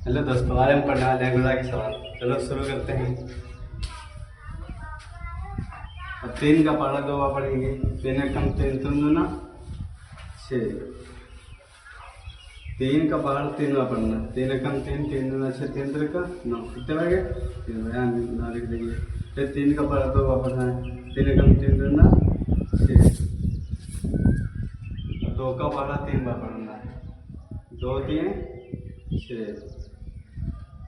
Hello दोस्तों, आज हम पढ़ने वाले हैं गुणा के सवाल। चलो शुरू करते हैं। अब 3 का पढ़ा 2 बार पढ़ेंगे। 3 एकम 3 3 दूना 6। 3 का पढ़ा 3 बार पढ़ना। 3 एकम 3 3 दूना 6 3 3 का 9। कितने बन गए? 3 यहाँ लिख देंगे। फिर 3 का पढ़ा 2 बार पढ़ना है। 3 एकम 3 दूना 6। 2 का पढ़ा 3 बार पढ़ना है। 2 3 6।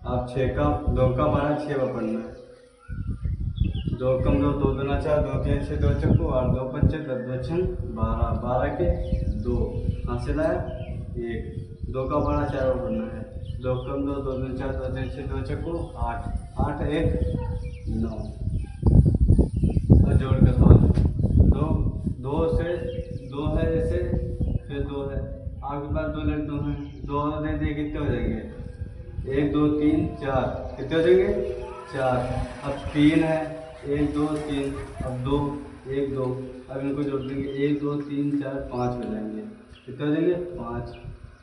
अब 6 का 2 का पढ़ा 6 बार पढ़ना है। 2 कम 2 2 दूना 4 2 3 6 2 चक्कू 8 2 5 10 2 6 12 12 के 2 हासिल आया 1। 2 का पढ़ा 4 बार पढ़ना है। 2 कम 2 2 दूना 4 2 3 6 2 चक्कू 8 8 1 9। और जोड़ के सवाल 2 2 से 2 है जैसे, फिर 2 है आगे पास 2 लड़ 2 हैं 2 दे दिए कितने हो जाएंगे? 1 2 3 4 कितने हो जाएंगे? 4। अब 3 है 1 2 3 अब 2 1 2 अब इनको जोड़ देंगे 1 2 3 4 5 हो जाएंगे। कितने हो जाएंगे? 5।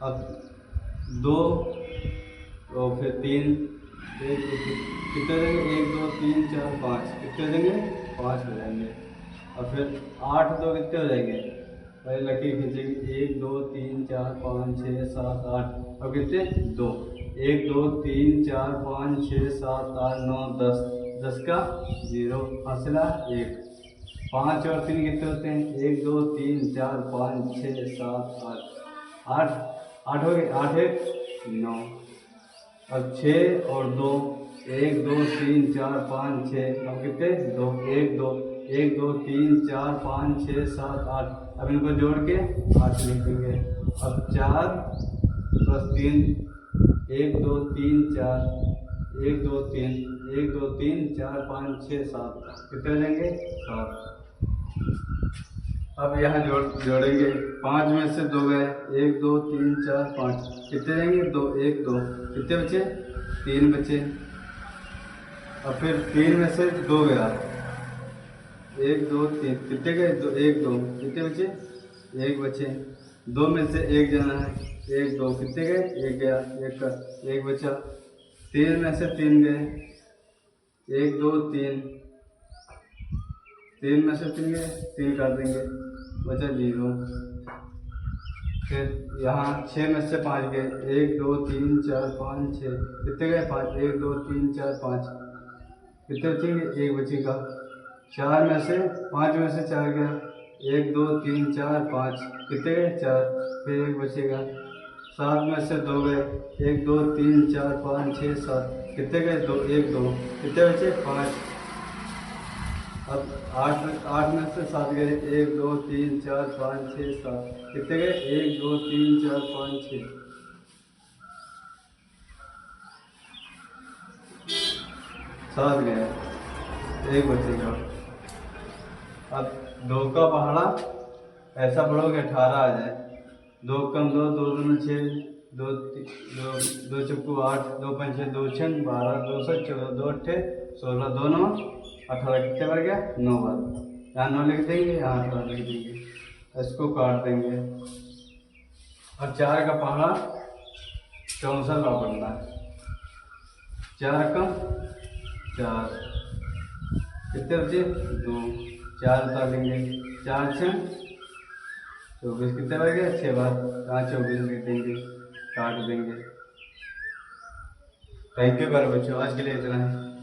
अब 2 और फिर 3 1 2 3 कितने हो जाएंगे? 1 2 3 4 5 कितने हो जाएंगे? 5 हो जाएंगे। और फिर 8 2 कितने हो जाएंगे? पहले लकीर खींचेंगे 1 2 3 4 5 6 7 8। अब कितने? 2 1 2 3 4 5 6 7 8 9 10 10 का 0 हासिला 1। 5 और 3 कितने होते हैं? 1 2 3 4 5 6 7 8 8 8 हो गए 8 1 9। अब 6 और 2 1 2 3 4 5 6 अब कितने? 2 1 2 1 2 3 4 5 6 7 8। अब इनको जोड़ के 8 लिख देंगे। अब 4 + 3 1 2 3 4 1 2 3 1 2 3 4 5 6 7 कितने हो जाएंगे? 7। अब यहाँ जोड़ेंगे 5 में से 2 गए 1 2 3 4 5 कितने जाएंगे? 2 1 2 कितने बचे? 3 बचे। और फिर 3 में से 2 गया 1 2 3 कितने गए? 2 1 2 कितने बचे? 1 बचे। 2 में से 1 जाना है 1 2 कितने गए? 1 गया 1 का 1 बचा। 3 में से 3 गए 1 2 3 3 में से 3 गए 3 काट देंगे बचा 0। फिर यहाँ 6 में से 5 गए 1 2 3 4 5 6 कितने गए? 5 1 2 3 4 5 कितने बचेंगे? 1 बचेगा। 4 में से 5 में से 4 गया 1 2 3 4 5 कितने गए? 4 फिर 1 बचेगा। 7 में से 2 गए 1 2 3 4 5 6 7 कितने गए? 2 1 2 कितने बचे? 5। अब 8 में से 7 गए 1 2 3 4 5 6 7 कितने गए? 1 2 3 4 5 6 7 गए 1 बचेगा। अब 2 का पहाड़ा ऐसा पढ़ोगे 18 आ जाए। 2 कम 2 2 दूना 6 2 2 चक्कू 8 2 5 6 2 6 12 2 7 14 2 8 16 2 9 18 कितने बार गया? 9 बार। यहाँ 9 लिख देंगे यहाँ 18 लिख देंगे। इसको काट देंगे। अब 4 का पहाड़ा 64 बार पढ़ना है। 4 कम 4 कितने बचे? 2 4 उतार देंगे 4 6 24 कितने बार गया? 6 बार। यहाँ 24 लिख देंगे काट देंगे। थैंक यू बच्चों, आज के लिए इतना है।